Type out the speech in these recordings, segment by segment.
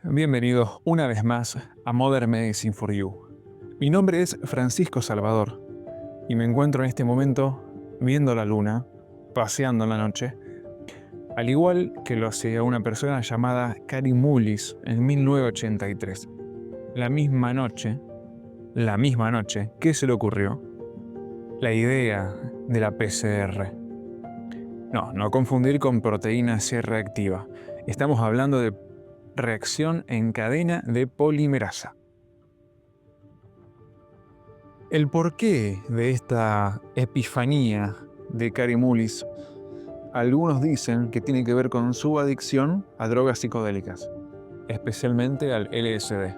Bienvenidos una vez más a Modern Medicine for You. Mi nombre es Francisco Salvador y me encuentro en este momento viendo la luna, paseando en la noche, al igual que lo hacía una persona llamada Kary Mullis en 1983. La misma noche, ¿qué se le ocurrió? La idea de la PCR. No confundir con proteína C reactiva. Estamos hablando de reacción en cadena de polimerasa. El porqué de esta epifanía de Kary Mullis, algunos dicen que tiene que ver con su adicción a drogas psicodélicas, especialmente al LSD.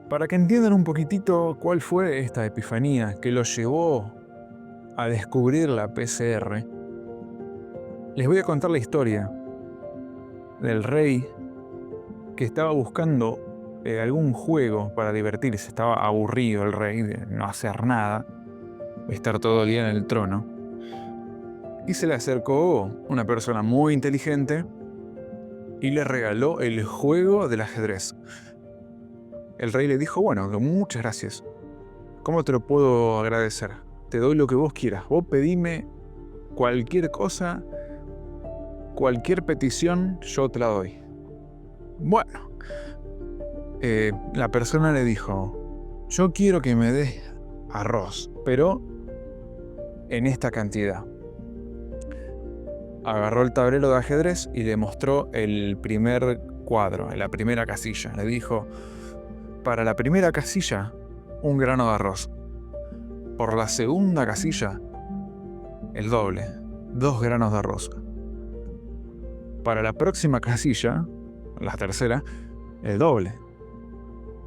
Para que entiendan un poquitito cuál fue esta epifanía que lo llevó a descubrir la PCR, les voy a contar la historia del rey que estaba buscando algún juego para divertirse. Estaba aburrido el rey de no hacer nada, estar todo el día en el trono. Y se le acercó una persona muy inteligente y le regaló el juego del ajedrez. El rey le dijo, bueno, muchas gracias. ¿Cómo te lo puedo agradecer? Te doy lo que vos quieras. Vos pedime cualquier cosa, cualquier petición, yo te la doy. Bueno, la persona le dijo, yo quiero que me des arroz, pero en esta cantidad. Agarró el tablero de ajedrez y le mostró el primer cuadro, en la primera casilla. Le dijo, para la primera casilla, 1 grano de arroz. Por la segunda casilla, el doble, 2 granos de arroz. Para la próxima casilla, la tercera, el doble,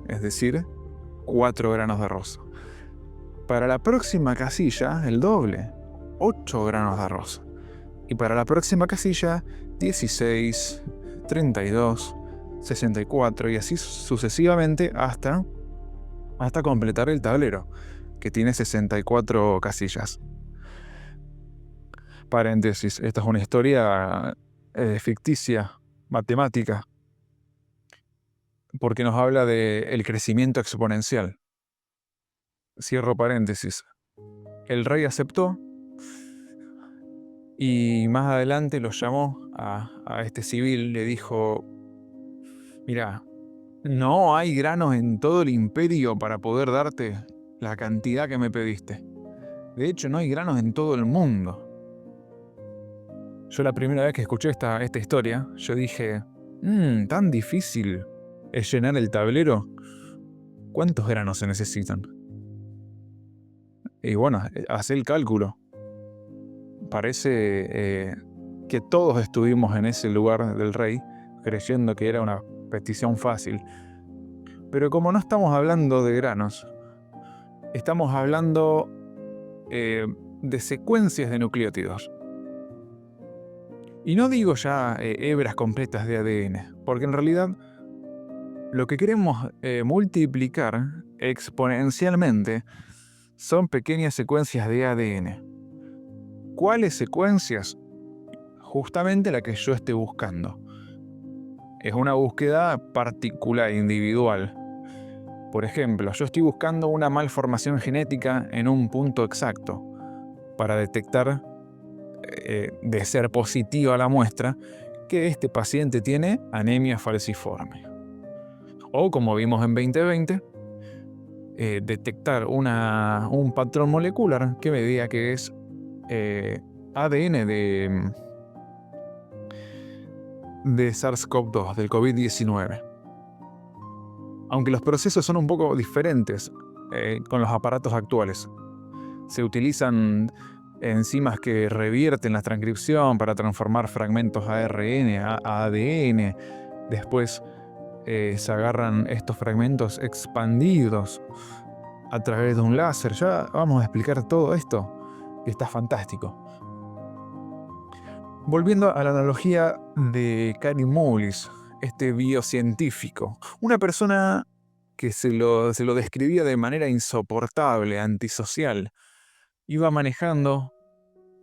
es decir, 4 granos de arroz. Para la próxima casilla, el doble, 8 granos de arroz. Y para la próxima casilla, 16, 32, 64 y así sucesivamente hasta completar el tablero, que tiene 64 casillas. Paréntesis, esta es una historia ficticia, matemática, porque nos habla del crecimiento exponencial. Cierro paréntesis. El rey aceptó y más adelante lo llamó a este civil, le dijo, mira, no hay granos en todo el imperio para poder darte la cantidad que me pediste. De hecho, no hay granos en todo el mundo. Yo la primera vez que escuché esta historia, yo dije, tan difícil es llenar el tablero. ¿Cuántos granos se necesitan? Y bueno, hacé el cálculo. Parece que todos estuvimos en ese lugar del rey, creyendo que era una petición fácil. Pero como no estamos hablando de granos, estamos hablando de secuencias de nucleótidos. Y no digo ya hebras completas de ADN, porque en realidad lo que queremos multiplicar exponencialmente son pequeñas secuencias de ADN. ¿Cuáles secuencias? Justamente la que yo esté buscando. Es una búsqueda particular, individual. Por ejemplo, yo estoy buscando una malformación genética en un punto exacto para detectar, de ser positiva la muestra, que este paciente tiene anemia falciforme. O, como vimos en 2020, detectar un patrón molecular que me diga que es ADN de SARS-CoV-2, del COVID-19. Aunque los procesos son un poco diferentes con los aparatos actuales. Se utilizan enzimas que revierten la transcripción para transformar fragmentos ARN a ADN. Después se agarran estos fragmentos expandidos a través de un láser. Ya vamos a explicar todo esto, que está fantástico. Volviendo a la analogía de Kary Mullis, este biocientífico, una persona que se lo describía de manera insoportable, antisocial. Iba manejando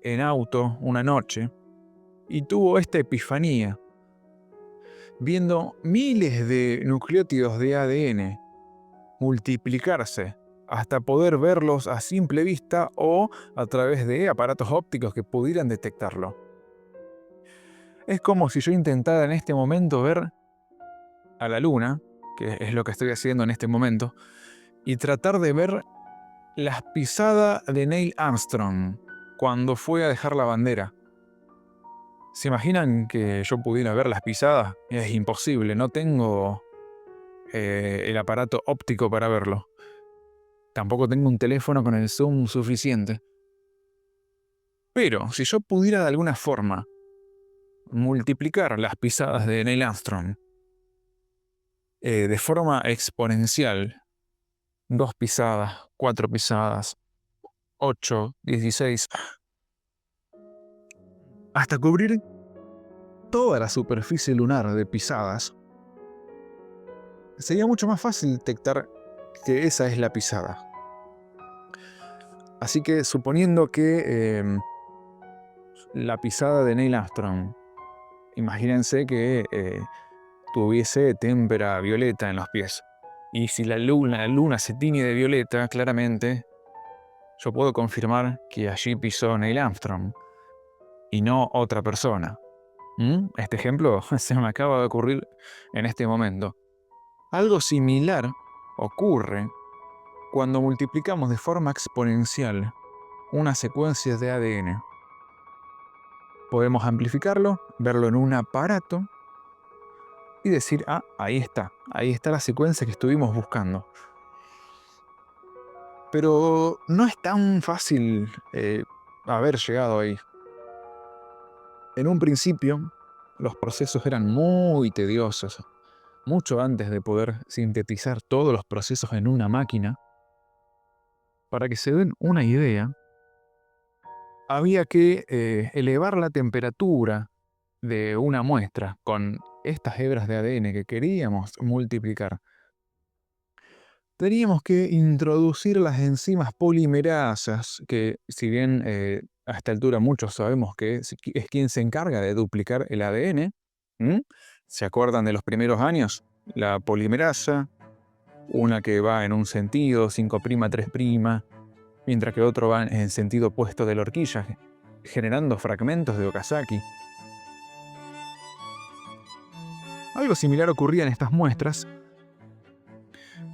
en auto una noche y tuvo esta epifanía. viendo miles de nucleótidos de ADN multiplicarse hasta poder verlos a simple vista o a través de aparatos ópticos que pudieran detectarlo. Es como si yo intentara en este momento ver a la luna, que es lo que estoy haciendo en este momento, y tratar de ver las pisadas de Neil Armstrong cuando fue a dejar la bandera. ¿Se imaginan que yo pudiera ver las pisadas? Es imposible, no tengo el aparato óptico para verlo. Tampoco tengo un teléfono con el zoom suficiente. Pero si yo pudiera de alguna forma multiplicar las pisadas de Neil Armstrong de forma exponencial, 2 pisadas, 4 pisadas, 8, 16, hasta cubrir toda la superficie lunar de pisadas, sería mucho más fácil detectar que esa es la pisada. Así que suponiendo que la pisada de Neil Armstrong, imagínense que tuviese témpera violeta en los pies. Y si la luna se tiñe de violeta, claramente yo puedo confirmar que allí pisó Neil Armstrong y no otra persona. Este ejemplo se me acaba de ocurrir en este momento. Algo similar ocurre cuando multiplicamos de forma exponencial una secuencia de ADN. Podemos amplificarlo, verlo en un aparato y decir, ahí está la secuencia que estuvimos buscando. Pero no es tan fácil haber llegado ahí. En un principio, los procesos eran muy tediosos. Mucho antes de poder sintetizar todos los procesos en una máquina, para que se den una idea, había que elevar la temperatura de una muestra con estas hebras de ADN que queríamos multiplicar. Teníamos que introducir las enzimas polimerasas, que si bien a esta altura muchos sabemos que es quien se encarga de duplicar el ADN. ¿Se acuerdan de los primeros años? La polimerasa, una que va en un sentido, 5', 3', mientras que otro va en sentido opuesto de la horquilla, generando fragmentos de Okazaki. Algo similar ocurría en estas muestras,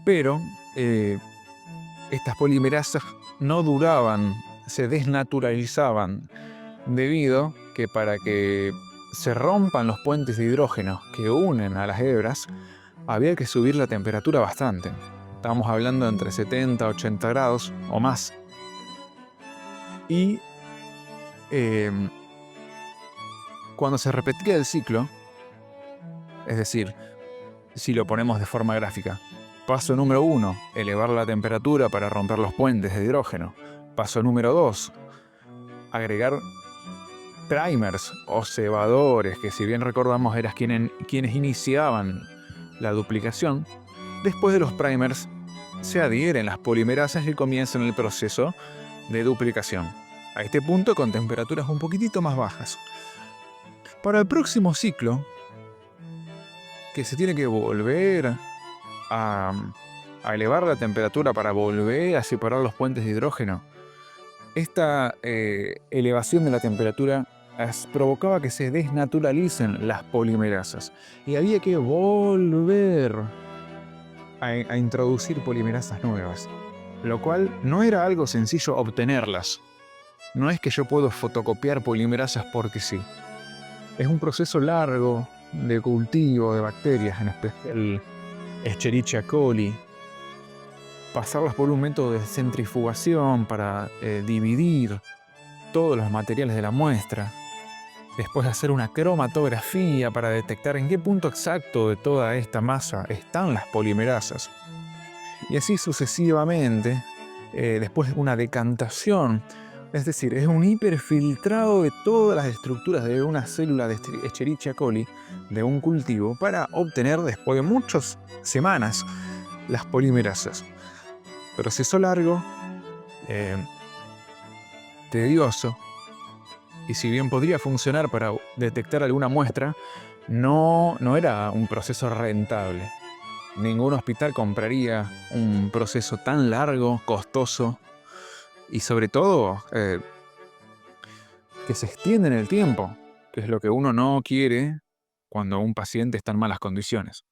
pero estas polimerasas no duraban, se desnaturalizaban, debido que para que se rompan los puentes de hidrógeno que unen a las hebras, había que subir la temperatura bastante. Estábamos hablando de entre 70 a 80 grados o más. Y cuando se repetía el ciclo, es decir, si lo ponemos de forma gráfica, paso número 1, elevar la temperatura para romper los puentes de hidrógeno. Paso número 2, agregar primers o cebadores, que si bien recordamos eran quienes iniciaban la duplicación. Después de los primers se adhieren las polimerasas y comienzan el proceso de duplicación. A este punto con temperaturas un poquitito más bajas. Para el próximo ciclo, que se tiene que volver a elevar la temperatura para volver a separar los puentes de hidrógeno, esta elevación de la temperatura provocaba que se desnaturalicen las polimerasas y había que volver a introducir polimerasas nuevas, lo cual no era algo sencillo obtenerlas. No es que yo puedo fotocopiar polimerasas porque sí. Es un proceso largo de cultivo de bacterias, en especial Escherichia coli, pasarlas por un método de centrifugación para dividir todos los materiales de la muestra, después hacer una cromatografía para detectar en qué punto exacto de toda esta masa están las polimerasas, y así sucesivamente, después una decantación, es decir, es un hiperfiltrado de todas las estructuras de una célula de Escherichia coli de un cultivo para obtener después de muchas semanas las polimerasas. Proceso largo, tedioso, y si bien podría funcionar para detectar alguna muestra, no era un proceso rentable. Ningún hospital compraría un proceso tan largo, costoso y sobre todo que se extiende en el tiempo, que es lo que uno no quiere cuando un paciente está en malas condiciones.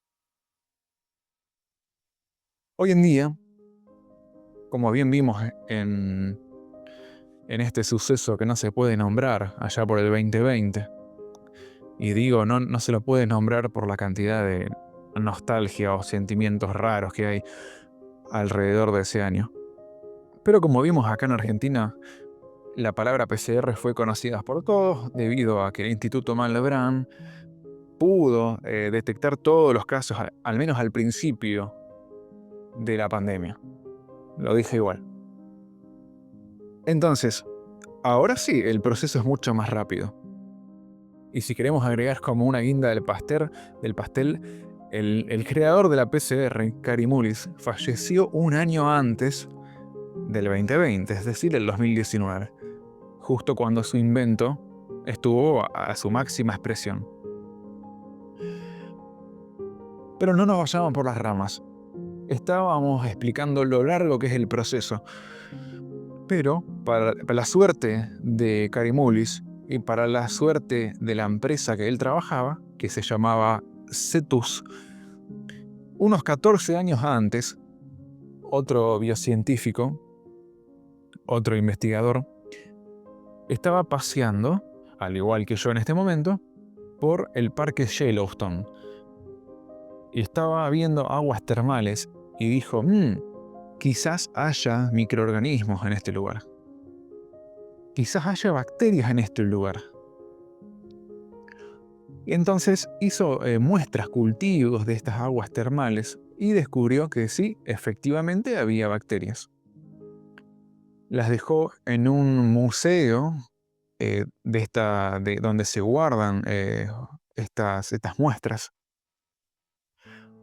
Hoy en día, como bien vimos en este suceso que no se puede nombrar allá por el 2020, y digo, no se lo puede nombrar por la cantidad de nostalgia o sentimientos raros que hay alrededor de ese año. Pero como vimos acá en Argentina, la palabra PCR fue conocida por todos debido a que el Instituto Malbrán pudo detectar todos los casos, al menos al principio de la pandemia. Lo dije igual. Entonces, ahora sí, el proceso es mucho más rápido. Y si queremos agregar como una guinda del pastel, el creador de la PCR, Kary Mullis, falleció un año antes del 2020, es decir, el 2019, justo cuando su invento estuvo a su máxima expresión. Pero no nos vayamos por las ramas. Estábamos explicando lo largo que es el proceso. Pero para la suerte de Kary Mullis y para la suerte de la empresa que él trabajaba, que se llamaba Cetus, unos 14 años antes, otro biocientífico, otro investigador, estaba paseando, al igual que yo en este momento, por el parque Yellowstone. Y estaba viendo aguas termales y dijo, quizás haya microorganismos en este lugar. Quizás haya bacterias en este lugar. Y entonces hizo muestras, cultivos de estas aguas termales y descubrió que sí, efectivamente había bacterias. Las dejó en un museo de donde se guardan estas muestras.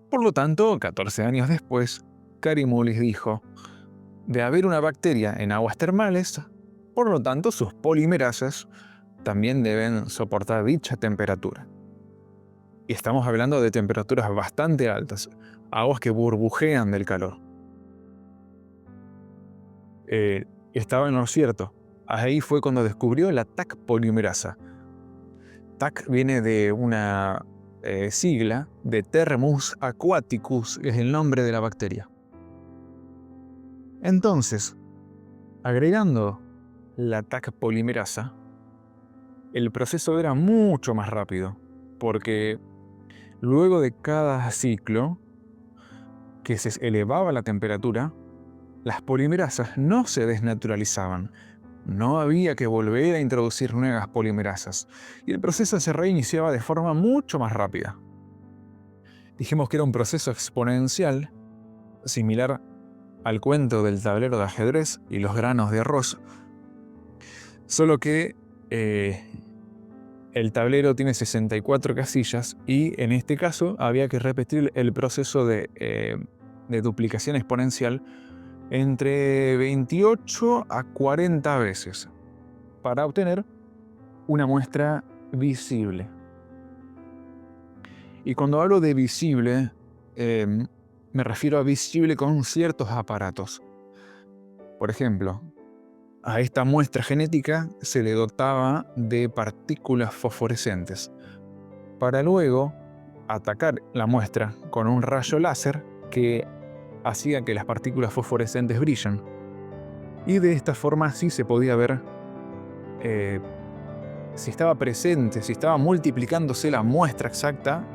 Por lo tanto, 14 años después, Kary Mullis dijo, de haber una bacteria en aguas termales, por lo tanto sus polimerasas también deben soportar dicha temperatura. Y estamos hablando de temperaturas bastante altas, aguas que burbujean del calor. Estaba en lo cierto. Ahí fue cuando descubrió la Taq polimerasa. Taq viene de una sigla de Thermus aquaticus, que es el nombre de la bacteria. Entonces, agregando la Taq polimerasa, el proceso era mucho más rápido, porque luego de cada ciclo que se elevaba la temperatura, las polimerasas no se desnaturalizaban. No había que volver a introducir nuevas polimerasas, y el proceso se reiniciaba de forma mucho más rápida. Dijimos que era un proceso exponencial, similar al cuento del tablero de ajedrez y los granos de arroz, solo que el tablero tiene 64 casillas y en este caso había que repetir el proceso de duplicación exponencial entre 28 a 40 veces para obtener una muestra visible. Y cuando hablo de visible, me refiero a visible con ciertos aparatos. Por ejemplo, a esta muestra genética se le dotaba de partículas fosforescentes para luego atacar la muestra con un rayo láser que hacía que las partículas fosforescentes brillen. Y de esta forma sí se podía ver si estaba presente, si estaba multiplicándose la muestra exacta,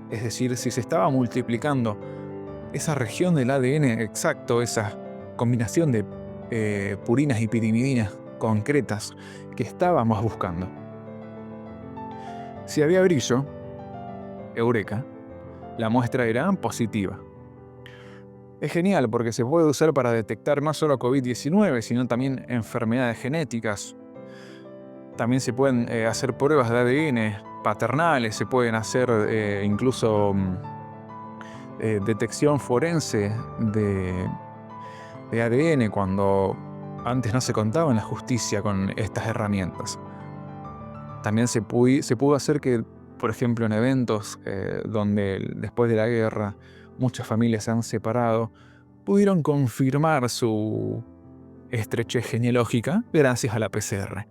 es decir, si se estaba multiplicando esa región del ADN exacto, esa combinación de purinas y pirimidinas concretas que estábamos buscando. Si había brillo, eureka, la muestra era positiva. Es genial porque se puede usar para detectar no solo COVID-19, sino también enfermedades genéticas. También se pueden hacer pruebas de ADN paternales, se pueden hacer incluso detección forense de ADN cuando antes no se contaba en la justicia con estas herramientas. También se pudo hacer que por ejemplo, en eventos donde después de la guerra muchas familias se han separado, pudieron confirmar su estrechez genealógica gracias a la PCR.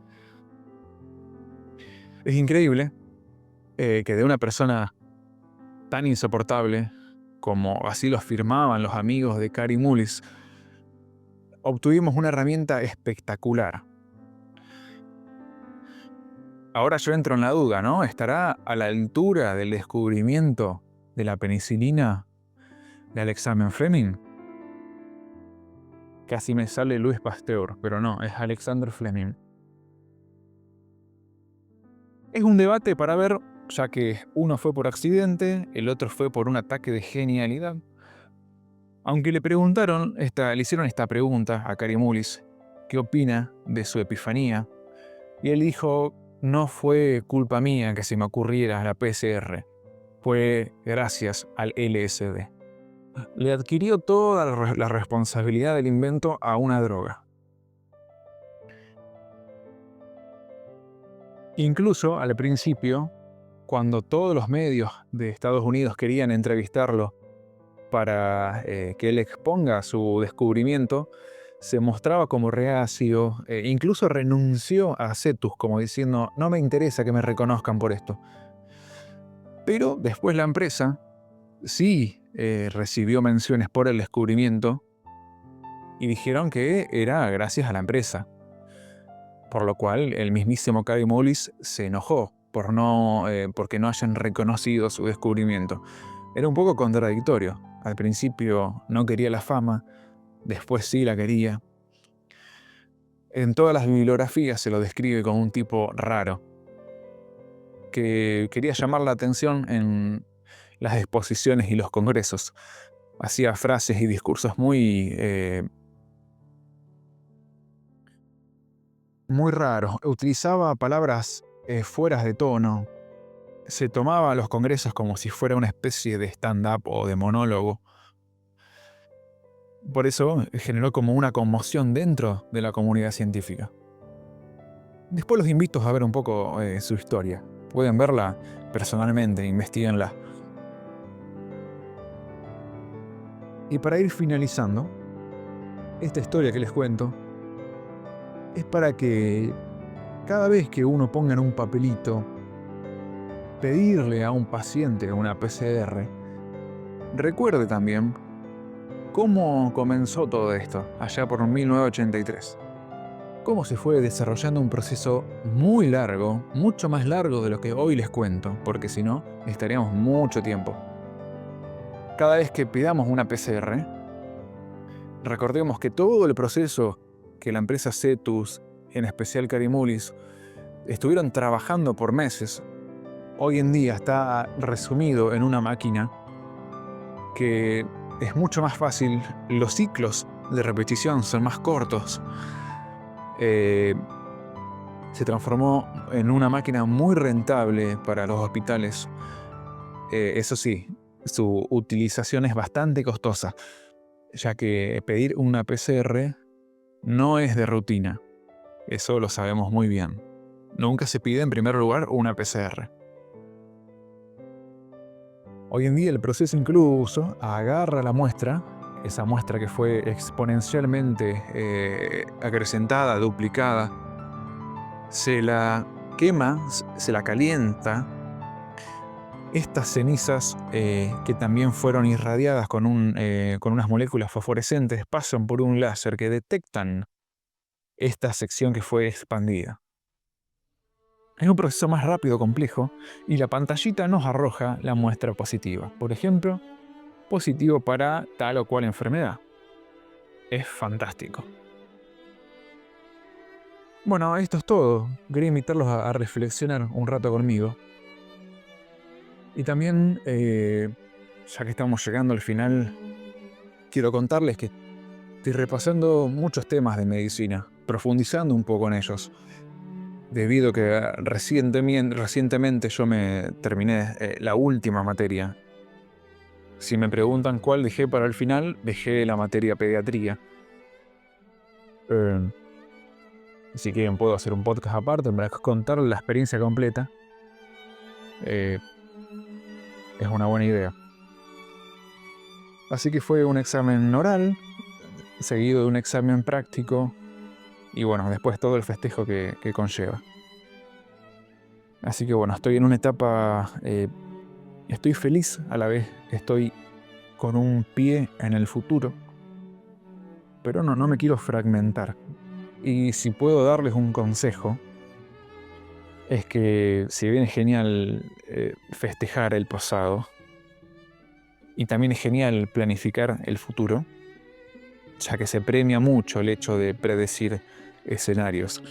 Es increíble que de una persona tan insoportable como así lo afirmaban los amigos de Kary Mullis, obtuvimos una herramienta espectacular. Ahora yo entro en la duda, ¿no? ¿Estará a la altura del descubrimiento de la penicilina de Alexander Fleming? Casi me sale Louis Pasteur, pero no, es Alexander Fleming. Es un debate para ver, ya que uno fue por accidente, el otro fue por un ataque de genialidad. Aunque le hicieron esta pregunta a Kary Mullis, ¿qué opina de su epifanía? Y él dijo, no fue culpa mía que se me ocurriera la PCR, fue gracias al LSD. Le adquirió toda la responsabilidad del invento a una droga. Incluso al principio, cuando todos los medios de Estados Unidos querían entrevistarlo para que él exponga su descubrimiento, se mostraba como reacio, incluso renunció a Cetus, como diciendo, no me interesa que me reconozcan por esto. Pero después la empresa sí recibió menciones por el descubrimiento y dijeron que era gracias a la empresa. Por lo cual el mismísimo Kary Mullis se enojó porque no hayan reconocido su descubrimiento. Era un poco contradictorio. Al principio no quería la fama, después sí la quería. En todas las bibliografías se lo describe como un tipo raro, que quería llamar la atención en las exposiciones y los congresos. Hacía frases y discursos muy raros. Utilizaba palabras fuera de tono. Se tomaba los congresos como si fuera una especie de stand-up o de monólogo. Por eso generó como una conmoción dentro de la comunidad científica. Después los invito a ver un poco su historia. Pueden verla personalmente, investíguenla. Y para ir finalizando, esta historia que les cuento es para que cada vez que uno ponga en un papelito pedirle a un paciente una PCR, recuerde también cómo comenzó todo esto, allá por 1983. Cómo se fue desarrollando un proceso muy largo, mucho más largo de lo que hoy les cuento, porque si no, estaríamos mucho tiempo. Cada vez que pidamos una PCR, recordemos que todo el proceso que la empresa Cetus, en especial Kary Mullis, estuvieron trabajando por meses, hoy en día está resumido en una máquina que es mucho más fácil, los ciclos de repetición son más cortos. Se transformó en una máquina muy rentable para los hospitales. Eso sí, su utilización es bastante costosa, ya que pedir una PCR no es de rutina. Eso lo sabemos muy bien. Nunca se pide en primer lugar una PCR. Hoy en día el proceso incluso agarra la muestra, esa muestra que fue exponencialmente acrecentada, duplicada, se la quema, se la calienta. Estas cenizas, que también fueron irradiadas con unas moléculas fosforescentes, pasan por un láser que detectan esta sección que fue expandida. Es un proceso más rápido, complejo, y la pantallita nos arroja la muestra positiva. Por ejemplo, positivo para tal o cual enfermedad. Es fantástico. Bueno, esto es todo. Quería invitarlos a reflexionar un rato conmigo. Y también, ya que estamos llegando al final, quiero contarles que estoy repasando muchos temas de medicina, profundizando un poco en ellos. Debido a que recientemente yo me terminé la última materia. Si me preguntan cuál dejé para el final, dejé la materia pediatría. Si quieren puedo hacer un podcast aparte para contar la experiencia completa. es una buena idea. Así que fue un examen oral, seguido de un examen práctico, y bueno, después todo el festejo que conlleva. Así que bueno, estoy en una etapa, estoy feliz a la vez, estoy con un pie en el futuro, pero no me quiero fragmentar. Y si puedo darles un consejo, es que si bien es genial festejar el pasado, y también es genial planificar el futuro, ya que se premia mucho el hecho de predecir escenarios.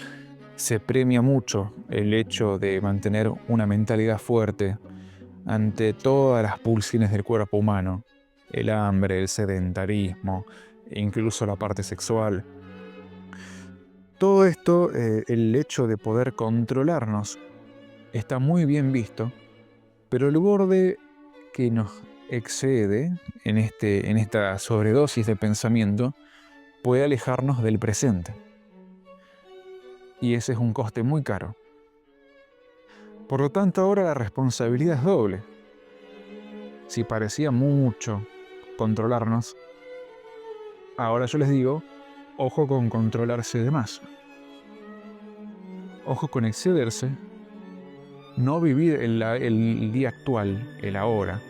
Se premia mucho el hecho de mantener una mentalidad fuerte ante todas las pulsiones del cuerpo humano, el hambre, el sedentarismo, e incluso la parte sexual. Todo esto, el hecho de poder controlarnos, está muy bien visto, pero el borde que nos excede en esta sobredosis de pensamiento puede alejarnos del presente. Y ese es un coste muy caro. Por lo tanto, ahora la responsabilidad es doble. Si parecía mucho controlarnos, ahora yo les digo, ojo con controlarse de más. Ojo con excederse, no vivir el día actual, el ahora,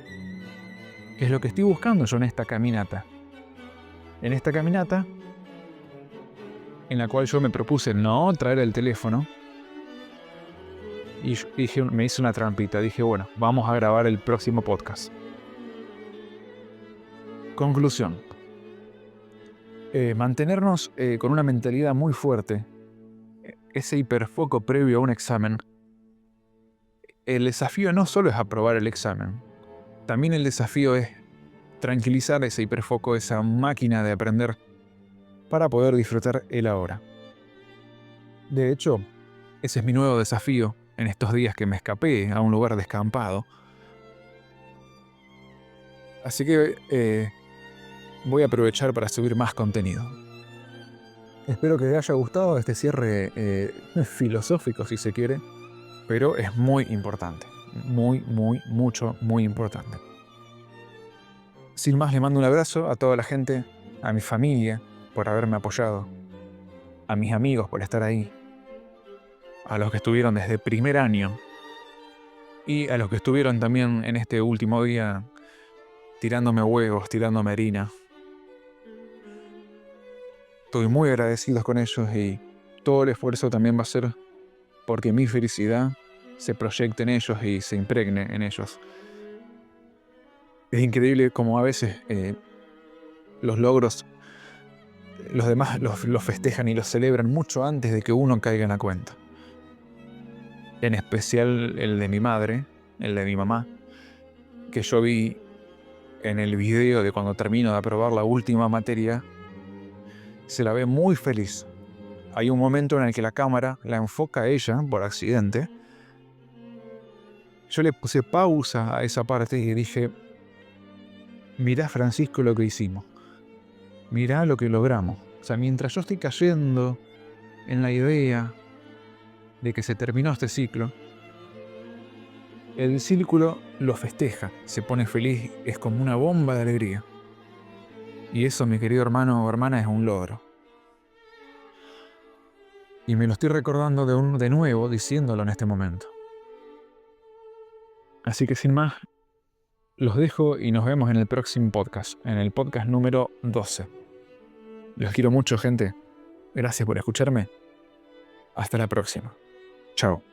que es lo que estoy buscando yo en esta caminata. En esta caminata, en la cual yo me propuse no traer el teléfono, y me hice una trampita. Dije, bueno, vamos a grabar el próximo podcast. Conclusión. Mantenernos con una mentalidad muy fuerte, ese hiperfoco previo a un examen. El desafío no solo es aprobar el examen, también el desafío es tranquilizar ese hiperfoco, esa máquina de aprender, para poder disfrutar el ahora. De hecho, ese es mi nuevo desafío en estos días que me escapé a un lugar descampado. Así que voy a aprovechar para subir más contenido. Espero que les haya gustado este cierre filosófico, si se quiere, pero es muy importante. Muy importante. Sin más, le mando un abrazo a toda la gente, a mi familia por haberme apoyado, a mis amigos por estar ahí, a los que estuvieron desde primer año y a los que estuvieron también en este último día tirándome huevos, tirándome harina. Estoy muy agradecido con ellos y todo el esfuerzo también va a ser porque mi felicidad se proyecte en ellos y se impregne en ellos. Es increíble como a veces los logros, los demás los festejan y los celebran mucho antes de que uno caiga en la cuenta. En especial el de mi madre, el de mi mamá, que yo vi en el video de cuando termino de aprobar la última materia. Se la ve muy feliz. Hay un momento en el que la cámara la enfoca a ella por accidente. Yo le puse pausa a esa parte y dije, mirá, Francisco, lo que hicimos. Mirá lo que logramos. O sea, mientras yo estoy cayendo en la idea de que se terminó este ciclo, el círculo lo festeja, se pone feliz, es como una bomba de alegría. Y eso, mi querido hermano o hermana, es un logro. Y me lo estoy recordando de nuevo, diciéndolo en este momento. Así que sin más, los dejo y nos vemos en el próximo podcast, en el podcast número 12. Los quiero mucho, gente. Gracias por escucharme. Hasta la próxima. Chao.